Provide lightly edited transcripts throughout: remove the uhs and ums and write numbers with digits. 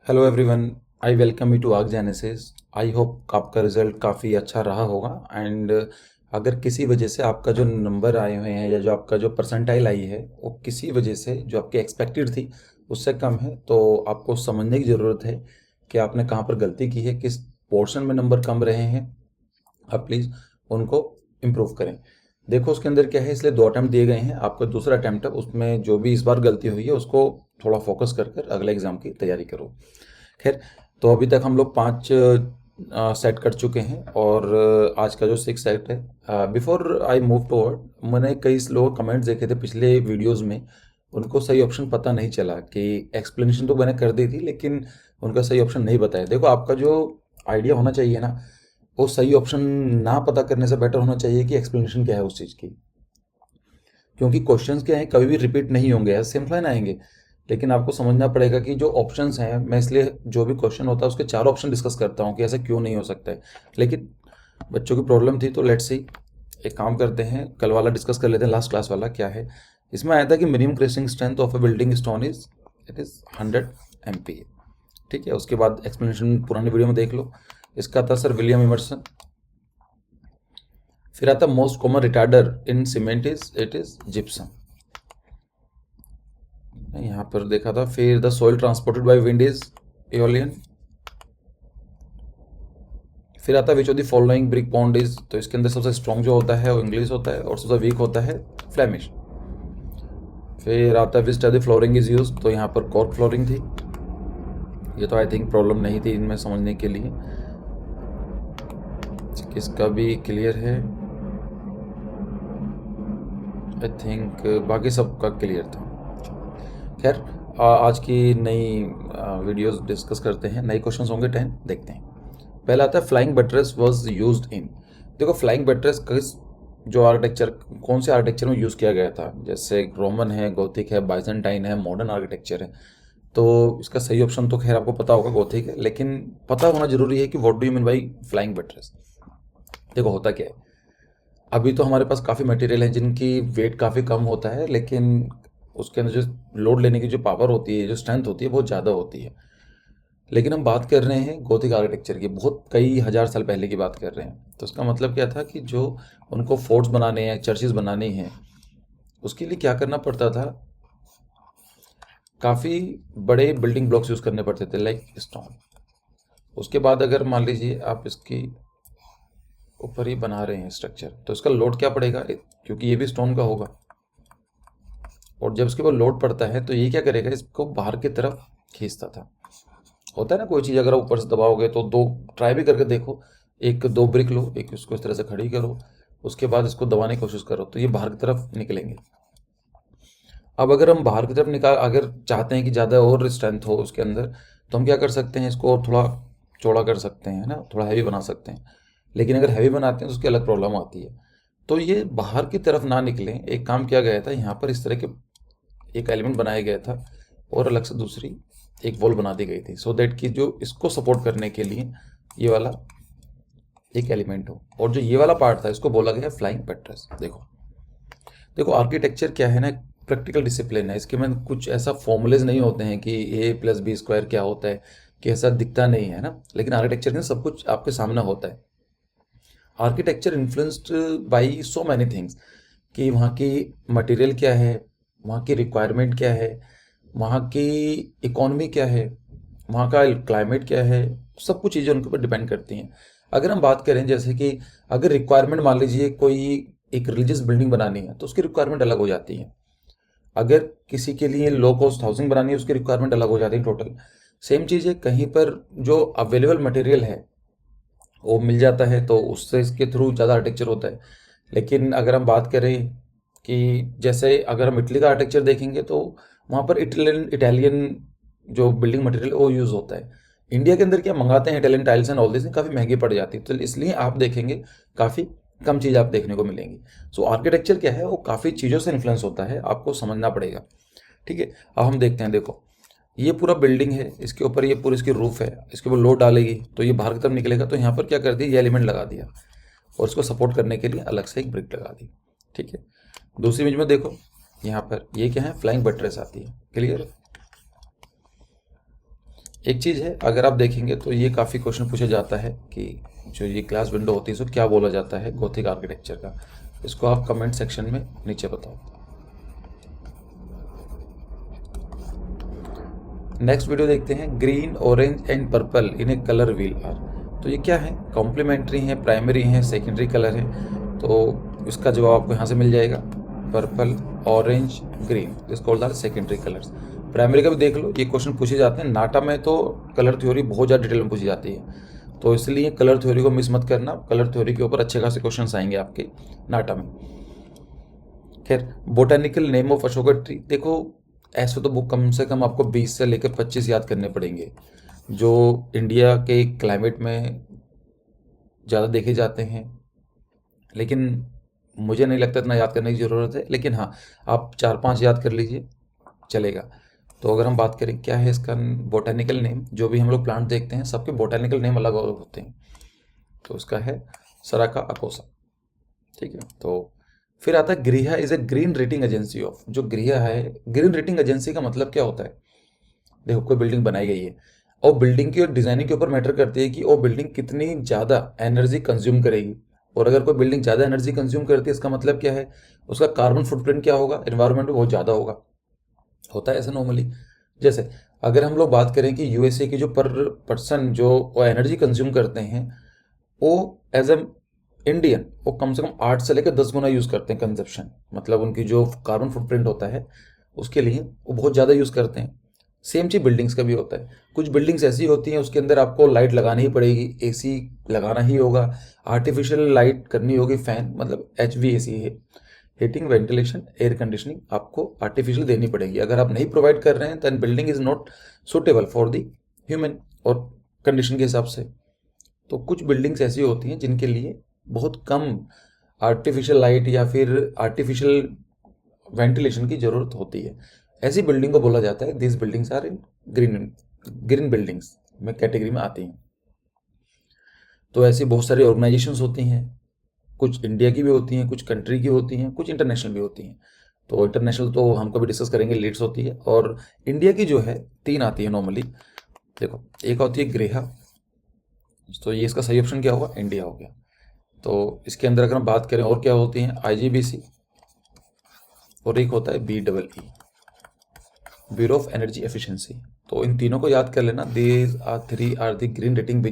Hello everyone, I welcome you to Arch Genesis. I hope आपका result काफ़ी अच्छा रहा होगा एंड अगर किसी वजह से आपका जो नंबर आए हुए हैं या जो आपका जो परसेंटाइल आई है वो किसी वजह से जो आपकी एक्सपेक्टेड थी उससे कम है, तो आपको समझने की ज़रूरत है कि आपने कहाँ पर गलती की है, किस पोर्शन में नंबर कम रहे हैं। आप प्लीज़ उनको इम्प्रूव करें। देखो उसके अंदर क्या है, इसलिए 2 अटेम्प्ट दिए गए हैं, आपका दूसरा अटेम्प्ट है, उसमें जो भी इस बार गलती हुई है उसको थोड़ा फोकस कर कर अगले एग्ज़ाम की तैयारी करो। खैर, तो अभी तक हम लोग 5 सेट कर चुके हैं और आज का जो 6 सेट है, बिफोर आई मूव टूवर्ड, मैंने कई लोग कमेंट्स देखे थे पिछले वीडियोस में, उनको सही ऑप्शन पता नहीं चला कि एक्सप्लेनेशन तो मैंने कर दी थी लेकिन उनका सही ऑप्शन नहीं बताया। देखो आपका जो आइडिया होना चाहिए ना, वो सही ऑप्शन ना पता करने से बेटर होना चाहिए कि एक्सप्लेनेशन क्या है उस चीज़ की, क्योंकि क्वेश्चंस क्या हैं कभी भी रिपीट नहीं होंगे, सेम लाइन आएंगे। लेकिन आपको समझना पड़ेगा कि जो ऑप्शंस हैं, मैं इसलिए जो भी क्वेश्चन होता है उसके 4 ऑप्शन डिस्कस करता हूँ कि ऐसा क्यों नहीं हो सकता है। लेकिन बच्चों की प्रॉब्लम थी तो लेट्स सी, एक काम करते हैं, कल वाला डिस्कस कर लेते हैं, लास्ट क्लास वाला क्या है। इसमें आया था कि minimum crushing strength of a building stone is 100 MPa। ठीक है, उसके बाद एक्सप्लेनेशन पुरानी वीडियो में देख लो। इसका था सर विलियम इमर्सन। फिर आता most common retarder in cement is gypsum, यहाँ पर देखा था। फिर the soil transported by wind is aeolian. फिर आता है which of the following brick bond is, तो इसके अंदर सबसे स्ट्रॉन्ग जो होता है वो इंग्लिश होता है और सबसे वीक होता है फ्लेमिश। फिर आता है which type the flooring is use, तो यहाँ पर कॉर्क फ्लोरिंग थी। ये तो आई थिंक प्रॉब्लम नहीं थी इनमें समझने के लिए, इसका भी क्लियर है आई थिंक, बाकी सबका क्लियर था। खैर, आज की नई वीडियोस डिस्कस करते हैं, नए क्वेश्चंस होंगे 10, देखते हैं। पहला आता है flying buttress was used in. देखो फ्लाइंग बट्रेस किस जो आर्किटेक्चर, कौन से आर्किटेक्चर में यूज़ किया गया था, जैसे रोमन है, गोथिक है, बाइजेंटाइन है, मॉडर्न आर्किटेक्चर है। तो इसका सही ऑप्शन तो खैर आपको पता होगा गोथिक है, लेकिन पता होना जरूरी है कि what do you mean by flying buttress. देखो होता क्या है, अभी तो हमारे पास काफ़ी मटेरियल है जिनकी वेट काफ़ी कम होता है, लेकिन उसके अंदर जो लोड लेने की जो पावर होती है, जो स्ट्रेंथ होती है, बहुत ज़्यादा होती है। लेकिन हम बात कर रहे हैं गोथिक आर्किटेक्चर की, बहुत कई हजार साल पहले की बात कर रहे हैं। तो उसका मतलब क्या था कि जो उनको फोर्ट्स बनाने हैं, चर्चेज बनाने हैं, उसके लिए क्या करना पड़ता था, काफ़ी बड़े बिल्डिंग ब्लॉक्स यूज़ करने पड़ते थे लाइक स्टोन। उसके बाद अगर मान लीजिए आप इसकी ऊपर ही बना रहे हैं स्ट्रक्चर, तो इसका लोड क्या पड़ेगा, क्योंकि ये भी स्टोन का होगा। और जब इसके ऊपर लोड पड़ता है तो ये क्या करेगा, इसको बाहर की तरफ खींचता था। होता है ना कोई चीज़ अगर आप ऊपर से दबाओगे तो दो, ट्राई भी करके देखो, एक दो ब्रिक लो, एक उसको इस तरह से खड़ी करो, उसके बाद इसको दबाने की कोशिश करो तो ये बाहर की तरफ निकलेंगे। अब अगर हम बाहर की तरफ निकाल, अगर चाहते हैं कि ज़्यादा और स्ट्रेंथ हो उसके अंदर, तो हम क्या कर सकते हैं, इसको और थोड़ा चौड़ा कर सकते हैं ना, थोड़ा हैवी बना सकते हैं। लेकिन अगर हैवी बनाते हैं तो उसकी अलग प्रॉब्लम आती है। तो ये बाहर की तरफ ना निकले, एक काम किया गया था, यहाँ पर इस तरह के एक एलिमेंट बनाया गया था और अलग से दूसरी एक वॉल बना दी गई थी, सो दैट कि जो इसको सपोर्ट करने के लिए ये वाला एक एलिमेंट हो, और जो ये वाला पार्ट था इसको बोला गया फ्लाइंग बट्रेस। देखो देखो आर्किटेक्चर क्या है ना, प्रैक्टिकल डिसिप्लिन है, इसके में कुछ ऐसा फॉर्मूलेज नहीं होते हैं कि a + b² क्या होता है, कि ऐसा दिखता नहीं है ना। लेकिन आर्किटेक्चर में सब कुछ आपके सामने होता है। Architecture influenced by so many things, कि वहाँ की मटेरियल क्या है, वहाँ की रिक्वायरमेंट क्या है, वहाँ की इकोनॉमी क्या है, वहाँ का क्लाइमेट क्या है, सब कुछ चीज़ें उनके ऊपर डिपेंड करती हैं। अगर हम बात करें जैसे कि अगर रिक्वायरमेंट मान लीजिए कोई एक रिलीजियस बिल्डिंग बनानी है तो उसकी रिक्वायरमेंट अलग हो जाती है। अगर किसी के लिए लो कॉस्ट हाउसिंग बनानी है उसकी रिक्वायरमेंट अलग हो जाती है टोटल। सेम चीज़ है, कहीं पर जो अवेलेबल मटेरियल है वो मिल जाता है तो उससे इसके थ्रू ज़्यादा आर्किटेक्चर होता है। लेकिन अगर हम बात करें कि जैसे अगर हम इटली का आर्किटेक्चर देखेंगे तो वहाँ पर इटालियन इटालियन जो बिल्डिंग मटेरियल वो यूज़ होता है। इंडिया के अंदर क्या मंगाते हैं, Italian tiles and all this, काफ़ी महंगी पड़ जाती है, तो इसलिए आप देखेंगे काफ़ी कम चीज़ आप देखने को मिलेंगी। सो आर्किटेक्चर क्या है, वो काफ़ी चीज़ों से इन्फ्लुएंस होता है, आपको समझना पड़ेगा। ठीक है, अब हम देखते हैं। देखो ये पूरा बिल्डिंग है, इसके ऊपर ये पूरी इसकी रूफ है, इसके ऊपर लोड डालेगी तो ये बाहर की तरफ निकलेगा, तो यहाँ पर क्या कर दिया, ये एलिमेंट लगा दिया और इसको सपोर्ट करने के लिए अलग से एक ब्रिक लगा दी। ठीक है, दूसरी इमेज में देखो, यहाँ पर ये क्या है, फ्लाइंग बट्रेस आती है, क्लियर है। एक चीज़ है, अगर आप देखेंगे तो ये काफ़ी क्वेश्चन पूछा जाता है कि जो ये ग्लास विंडो होती है इसको क्या बोला जाता है गोथिक आर्किटेक्चर का। इसको आप कमेंट सेक्शन में नीचे बताओ। नेक्स्ट वीडियो देखते हैं, green orange and purple in a colour wheel are. तो ये क्या है, कॉम्प्लीमेंट्री है, प्राइमरी है, सेकेंडरी कलर है। तो इसका जवाब आपको यहाँ से मिल जाएगा, purple, orange, green, this called are secondary colours. Primary का भी देख लो, ये क्वेश्चन पूछे जाते हैं नाटा में, तो कलर थ्योरी बहुत ज़्यादा डिटेल में पूछी जाती है, तो इसलिए कलर थ्योरी को मिस मत करना। कलर थ्योरी के ऊपर अच्छे खासे क्वेश्चन आएंगे आपके नाटा में। खैर, botanical name of Ashoka tree, देखो ऐसे तो बुक कम से कम आपको 20 से लेकर 25 याद करने पड़ेंगे, जो इंडिया के क्लाइमेट में ज़्यादा देखे जाते हैं, लेकिन मुझे नहीं लगता इतना याद करने की ज़रूरत है। लेकिन हाँ, आप 4-5 याद कर लीजिए, चलेगा। तो अगर हम बात करें क्या है इसका बोटानिकल नेम, जो भी हम लोग प्लांट देखते हैं सबके बोटानिकल नेम अलग अलग होते हैं, तो इसका है सराका अकोसा, ठीक है। तो फिर आता है गृहा is a green rating agency of. जो गृहा है, ग्रीन रेटिंग एजेंसी का मतलब क्या होता है, देखो कोई बिल्डिंग बनाई गई है और बिल्डिंग की और डिजाइनिंग के ऊपर मैटर करती है कि वो बिल्डिंग कितनी ज़्यादा एनर्जी कंज्यूम करेगी। और अगर कोई बिल्डिंग ज़्यादा एनर्जी कंज्यूम करती है, इसका मतलब क्या है, उसका कार्बन फुटप्रिंट क्या होगा, एनवायरनमेंट में बहुत ज़्यादा होगा, होता है ऐसा नॉर्मली। जैसे अगर हम लोग बात करें कि यूएसए की जो पर पर्सन जो एनर्जी कंज्यूम करते हैं, वो एज ए इंडियन वो कम से कम 8 से लेकर 10 गुना यूज़ करते हैं कंजप्शन, मतलब उनकी जो कार्बन फुटप्रिंट होता है उसके लिए वो बहुत ज़्यादा यूज़ करते हैं। सेम चीज़ बिल्डिंग्स का भी होता है। कुछ बिल्डिंग्स ऐसी होती हैं उसके अंदर आपको लाइट लगानी ही पड़ेगी, एसी लगाना ही होगा, आर्टिफिशियल लाइट करनी होगी, फैन मतलब HVAC है, हीटिंग, वेंटिलेशन, एयर कंडीशनिंग आपको आर्टिफिशियल देनी पड़ेगी। अगर आप नहीं प्रोवाइड कर रहे हैं then building is not suitable for the human और कंडीशन के हिसाब से। तो कुछ बिल्डिंग्स ऐसी होती हैं जिनके लिए बहुत कम आर्टिफिशियल लाइट या फिर आर्टिफिशियल वेंटिलेशन की ज़रूरत होती है। ऐसी बिल्डिंग को बोला जाता है this buildings are in green buildings में कैटेगरी में आती हैं। तो ऐसी बहुत सारी ऑर्गेनाइजेशंस होती हैं, कुछ इंडिया की भी होती हैं, कुछ कंट्री की होती हैं, कुछ इंटरनेशनल भी होती हैं। तो इंटरनेशनल तो हम कभी डिस्कस करेंगे, लीड्स होती है। और इंडिया की जो है 3 आती है नॉर्मली। देखो एक होती है गृहा, तो ये इसका सही ऑप्शन क्या होगा, इंडिया हो गया। तो इसके अंदर अगर हम बात करें और क्या होती हैं, IGBC, और एक होता है BEE, bureau of energy efficiency. तो इन तीनों को याद कर लेना, these are the green rating,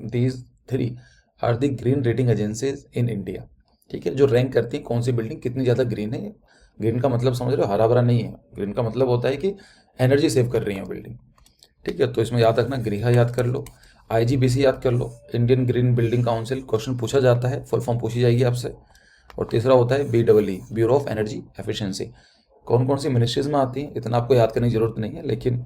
these 3 are the green rating agencies in India, ठीक है, जो रैंक करती है कौन सी बिल्डिंग कितनी ज़्यादा ग्रीन है। ग्रीन का मतलब समझ रहे हो, हरा भरा नहीं है, ग्रीन का मतलब होता है कि एनर्जी सेव कर रही है बिल्डिंग, ठीक है। तो इसमें याद रखना, गृहा याद कर लो, IGBC याद कर लो, Indian green building council, question पूछा जाता है, फुल फॉर्म पूछी जाएगी आपसे। और तीसरा होता है BEE, bureau of energy efficiency. कौन कौन सी मिनिस्ट्रीज में आती हैं इतना आपको याद करने की जरूरत नहीं है, लेकिन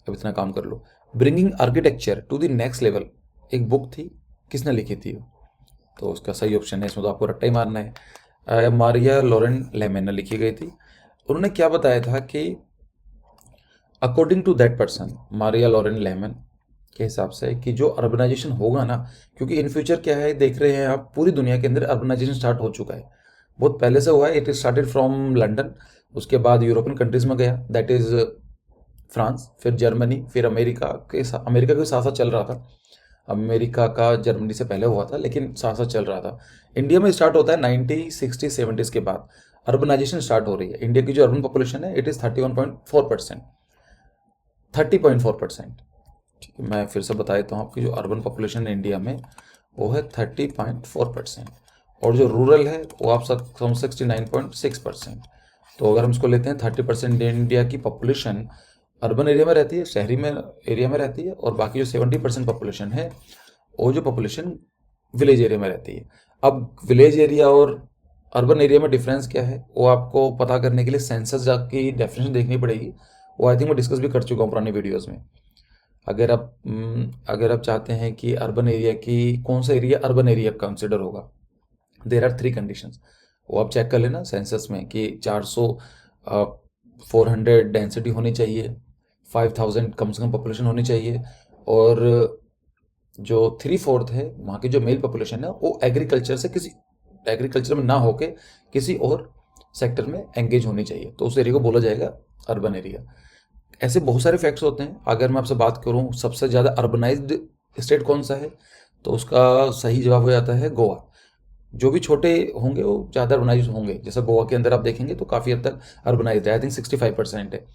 अब इतना काम कर लो। Bringing architecture to the next level एक बुक थी, किसने लिखी थी, तो उसका सही ऑप्शन है, इसमें तो आपको रट्टा ही मारना है, मारिया लॉरेन लेमन ने लिखी गई थी। उन्होंने क्या बताया था कि according to that person, Maria Lauren Lemon के हिसाब से, कि जो अर्बनाइजेशन होगा ना, क्योंकि इन फ्यूचर क्या है देख रहे हैं आप, पूरी दुनिया के अंदर अर्बनाइजेशन स्टार्ट हो चुका है, बहुत पहले से हुआ है। It is started from London, उसके बाद यूरोपियन कंट्रीज में गया, दैट इज फ्रांस, फिर जर्मनी, फिर अमेरिका के साथ साथ चल रहा था। अमेरिका का जर्मनी से पहले हुआ था लेकिन साथ साथ चल रहा था। इंडिया में स्टार्ट होता है 90s, 60s, 70s के बाद अर्बनाइजेशन स्टार्ट हो रही है। इंडिया की जो अर्बन पॉपुलेशन है इट इज़ 31.4%, 30.4%, ठीक है। मैं फिर से बता देता हूँ, आपकी जो अर्बन पॉपुलेशन है इंडिया में वो है 30.4%, और जो रूरल है वो आप सब 69.6%। तो अगर हम इसको लेते हैं 30% इंडिया की पॉपुलेशन अर्बन एरिया में रहती है, शहरी में एरिया में रहती है, और बाकी जो 70% पॉपुलेशन है वो जो पॉपुलेशन विलेज एरिया में रहती है। अब विलेज एरिया और अर्बन एरिया में डिफरेंस क्या है वो आपको पता करने के लिए सेंसस की डेफिनेशन देखनी पड़ेगी, वो आई थिंक मैं डिस्कस भी कर चुका हूँ पुराने वीडियोज़ में। अगर आप चाहते हैं कि अर्बन एरिया की कौन सा एरिया अर्बन एरिया कंसिडर होगा, देर आर 3 कंडीशंस, वो आप चेक कर लेना सेंसस में कि 400 400 डेंसिटी होनी चाहिए, 5000 कम से कम पॉपुलेशन होनी चाहिए, और जो 3/4 है वहाँ की जो मेल पॉपुलेशन है वो एग्रीकल्चर में ना होके किसी और सेक्टर में एंगेज होनी चाहिए, तो उस एरिया को बोला जाएगा अर्बन एरिया। ऐसे बहुत सारे फैक्ट्स होते हैं। अगर मैं आपसे बात करूं सबसे ज़्यादा अर्बनाइज्ड स्टेट कौन सा है, तो उसका सही जवाब हो जाता है गोवा। जो भी छोटे होंगे वो ज़्यादा अर्बनाइज होंगे। जैसे गोवा के अंदर आप देखेंगे तो काफ़ी हद तक अर्बनाइज है, आई थिंक 65% है।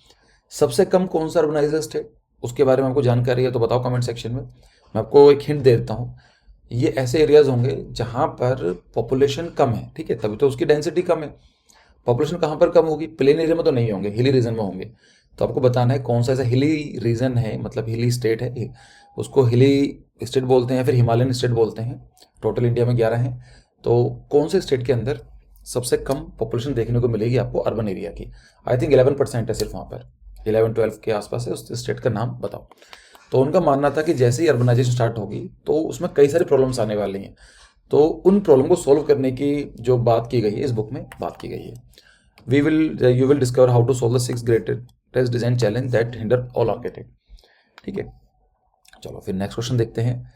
सबसे कम कौन सा अर्बनाइज स्टेट, उसके बारे में आपको जानकारी है तो बताओ कमेंट सेक्शन में। मैं आपको एक हिंट दे देता हूँ, ये ऐसे एरियाज होंगे जहाँ पर पॉपुलेशन कम है, ठीक है, तभी तो उसकी डेंसिटी कम है। पॉपुलेशन कहाँ पर कम होगी, प्लेन एरिया में तो नहीं होंगे, हिली रीजन में होंगे। तो आपको बताना है कौन सा ऐसा हिली रीजन है, मतलब हिली स्टेट है, उसको हिली स्टेट बोलते हैं या फिर हिमालयन स्टेट बोलते हैं। टोटल इंडिया में 11 हैं, तो कौन से स्टेट के अंदर सबसे कम पॉपुलेशन देखने को मिलेगी आपको अर्बन एरिया की। आई थिंक 11% है सिर्फ वहाँ पर, 11-12 के आसपास है। उस स्टेट का नाम बताओ। तो उनका मानना था कि जैसे ही अर्बनाइजेशन स्टार्ट होगी तो उसमें कई सारी प्रॉब्लम्स आने वाली हैं, तो उन प्रॉब्लम को सॉल्व करने की जो बात की गई है इस बुक में बात की गई है। You will discover how to solve the 6 greatest design challenge that hinder all architect. ठीक है, चलो फिर नेक्स्ट क्वेश्चन देखते हैं।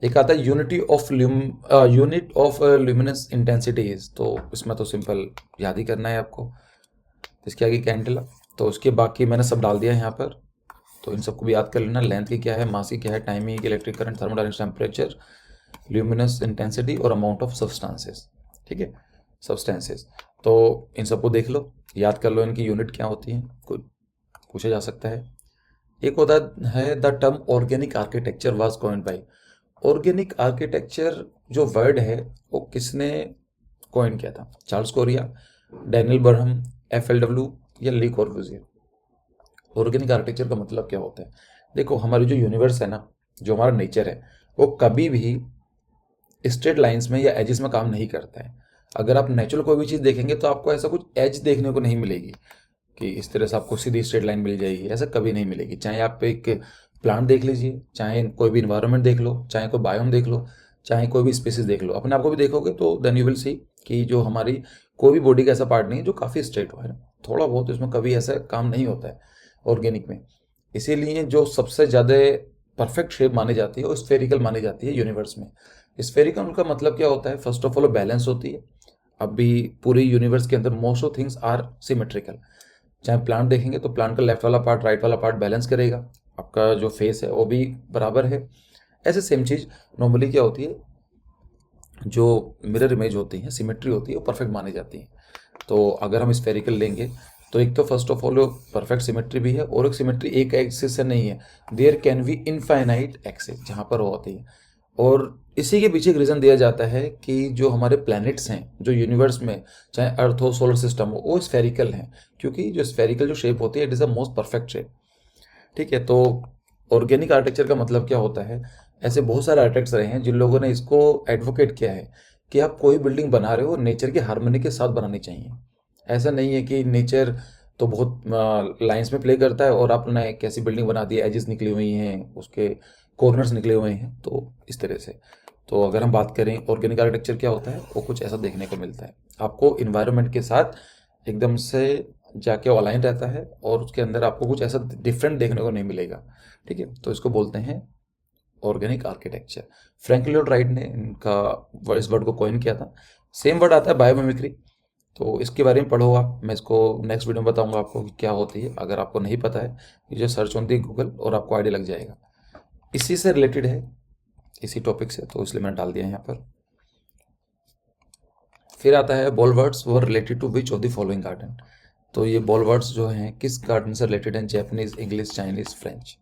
एक आता है यूनिट ऑफ ल्यूमिनस इंटेंसिटीज। तो इसमें तो सिंपल याद ही करना है आपको। इसके आगे कैंडेला, तो उसके बाकी मैंने सब डाल दिया है यहाँ पर, तो इन सबको भी याद कर लेना। लेंथ की क्या है, मास की क्या है, timing, electric current, thermodynamics, temperature, luminous intensity और अमाउंट ऑफ सब्सटेंसेस। ठीक है, सब्सटेंसेस, तो इन सबको देख लो, याद कर लो इनकी यूनिट क्या होती है, कोई पूछा जा सकता है। एक होता है the term organic architecture was coined bye. Organic architecture जो वर्ड है वो किसने कॉइन किया था, चार्ल्स कोरिया, डैनियल बर्हम, FLW या ली कॉर्बुजियर। ऑर्गेनिक आर्किटेक्चर का मतलब क्या होता है, देखो हमारी जो यूनिवर्स है ना, जो हमारा नेचर है, वो कभी भी स्ट्रेट लाइंस में या एजेस में काम नहीं करता है। अगर आप नेचुरल कोई भी चीज़ देखेंगे तो आपको ऐसा कुछ एज देखने को नहीं मिलेगी कि इस तरह से आपको सीधी स्ट्रेट लाइन मिल जाएगी, ऐसा कभी नहीं मिलेगी। चाहे आप एक प्लांट देख लीजिए, चाहे कोई भी इन्वायरमेंट देख लो, चाहे कोई बायोम देख लो, चाहे कोई भी स्पीसीज देख लो, अपने आप को भी देखोगे तो देन यू विल सी कि जो हमारी कोई भी बॉडी का ऐसा पार्ट नहीं है जो काफ़ी स्ट्रेट हो, है ना, थोड़ा बहुत इसमें कभी ऐसा काम नहीं होता है ऑर्गेनिक में। इसीलिए जो सबसे ज़्यादा परफेक्ट शेप मानी जाती है वो स्फेरिकल मानी जाती है यूनिवर्स में। स्फेरिकल का मतलब क्या होता है, फर्स्ट ऑफ ऑल बैलेंस होती है। अभी पूरी यूनिवर्स के अंदर most of things are symmetrical. चाहे प्लांट देखेंगे तो प्लांट का लेफ्ट वाला पार्ट राइट वाला पार्ट बैलेंस करेगा, आपका जो फेस है वो भी बराबर है। ऐसे सेम चीज़ नॉर्मली क्या होती है, जो मिरर इमेज होती है, सिमेट्री होती है, वो परफेक्ट मानी जाती है। तो अगर हम स्फेरिकल लेंगे तो एक तो first of all perfect symmetry भी है, और एक सिमेट्री एक एक्सिस से नहीं है, there can be infinite axis जहाँ पर वो होती है। और इसी के पीछे एक रीज़न दिया जाता है कि जो हमारे प्लैनेट्स हैं जो यूनिवर्स में, चाहे अर्थ हो, सोलर सिस्टम हो, वो स्फेरिकल हैं, क्योंकि जो स्फेरिकल जो शेप होती है it is the most perfect shape. ठीक है, तो ऑर्गेनिक आर्किटेक्चर का मतलब क्या होता है, ऐसे बहुत सारे आर्किटेक्ट्स रहे हैं जिन लोगों ने इसको एडवोकेट किया है कि आप कोई बिल्डिंग बना रहे हो नेचर के हार्मनी के साथ बनानी चाहिए। ऐसा नहीं है कि नेचर तो बहुत लाइंस में प्ले करता है और आपने एक ऐसी बिल्डिंग बना दी, एजेस निकली हुई हैं, उसके कॉर्नर्स निकले हुए हैं, तो इस तरह से। तो अगर हम बात करें ऑर्गेनिक आर्किटेक्चर क्या होता है, वो कुछ ऐसा देखने को मिलता है, आपको इन्वायरमेंट के साथ एकदम से जाके अलाइन रहता है और उसके अंदर आपको कुछ ऐसा डिफरेंट देखने को नहीं मिलेगा। ठीक है, तो इसको बोलते हैं organic architecture. Franklin Lloyd Wright ने इनका इस वर्ड को कॉइन किया था। सेम वर्ड आता है बायोमिमिक्री, तो इसके बारे में पढ़ो आप, मैं इसको नेक्स्ट वीडियो में बताऊंगा आपको कि क्या होती है। अगर आपको नहीं पता है ये जो सर्च होती है गूगल और आपको आइडिया लग जाएगा। इसी से रिलेटेड है, इसी टॉपिक से, तो इसलिए मैंने डाल दिया यहाँ पर। फिर आता है boulevards were related to which of the following garden. तो ये बॉलवर्ड्स जो हैं किस गार्डन से रिलेटेड हैं, जैपनीज, इंग्लिश, चाइनीज, फ्रेंच।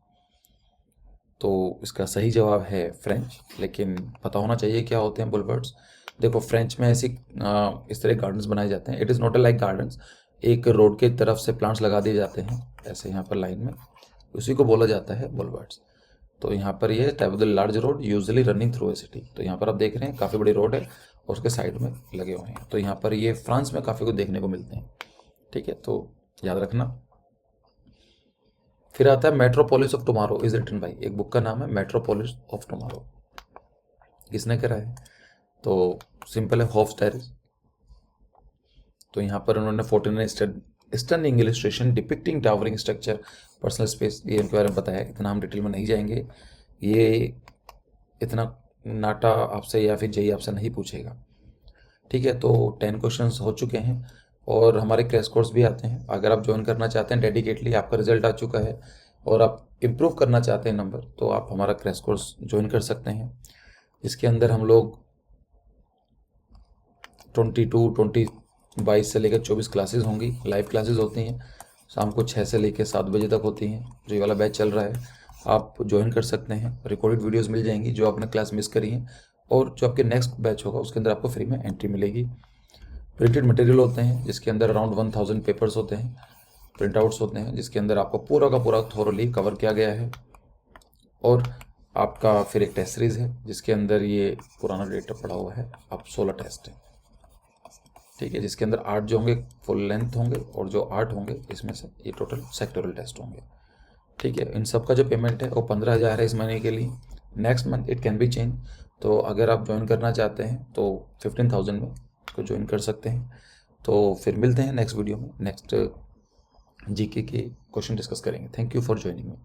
तो इसका सही जवाब है फ्रेंच, लेकिन पता होना चाहिए क्या होते हैं बॉलवर्ड्स। देखो फ्रेंच में ऐसी इस तरह गार्डन्स बनाए जाते हैं, it is not a like gardens, एक रोड के तरफ से प्लांट्स लगा दिए जाते हैं ऐसे यहाँ पर लाइन में, उसी को बोला जाता है बॉलवर्ड्स। तो यहाँ पर ये type of the large road usually running through a city. तो यहाँ पर आप देख रहे हैं काफ़ी बड़ी रोड है और उसके साइड में लगे हुए हैं, तो यहाँ पर ये फ्रांस में काफ़ी कुछ देखने को मिलते हैं। ठीक है, तो याद रखना। फिर आता है Metropolis of Tomorrow is written by, एक बुक का नाम है मेट्रोपोलिस ऑफ टुमारो, किसने करा है, तो सिंपल है हॉफस्टाइरिस। तो यहाँ पर उन्होंने 49 stunning illustration depicting towering structure, personal space, ये इनके बारे में पता है, इतना हम डिटेल में नहीं जाएंगे, ये इतना नाटा आपसे या फिर जेई आपसे नहीं पूछेगा। ठीक है, तो 10 क्वेश्चंस हो चुके हैं और हमारे क्रैश कोर्स भी आते हैं। अगर आप ज्वाइन करना चाहते हैं डेडिकेटली, आपका रिजल्ट आ चुका है और आप इम्प्रूव करना चाहते हैं नंबर, तो आप हमारा क्रैश कोर्स ज्वाइन कर सकते हैं। इसके अंदर हम लोग 22 से लेकर 24 क्लासेस होंगी, लाइव क्लासेस होती हैं, शाम को 6 से लेकर 7 बजे तक होती हैं। जो ये वाला बैच चल रहा है आप ज्वाइन कर सकते हैं। रिकॉर्डेड वीडियोस मिल जाएंगी जो आपने क्लास मिस करी हैं, और जो आपके नेक्स्ट बैच होगा उसके अंदर आपको फ्री में एंट्री मिलेगी। प्रिंटेड मटेरियल होते हैं जिसके अंदर अराउंड 1000 पेपर्स होते हैं, प्रिंट आउट्स होते हैं जिसके अंदर आपको पूरा का पूरा थोरली कवर किया गया है। और आपका फिर एक टेस्ट सीरीज है जिसके अंदर ये पुराना डेटा पड़ा हुआ है, अब 16 टेस्ट है, ठीक है, जिसके अंदर 8 जो होंगे फुल लेंथ होंगे और जो 8 होंगे इसमें से ये टोटल सेक्टोरल टेस्ट होंगे, ठीक है। इन सब का जो पेमेंट है वो 15,000 है इस महीने के लिए। Next month it can be change, तो अगर आप ज्वाइन करना चाहते हैं तो 15,000 में इसको ज्वाइन कर सकते हैं। तो फिर मिलते हैं नेक्स्ट वीडियो में, नेक्स्ट जीके के क्वेश्चन डिस्कस करेंगे। Thank you for joining me.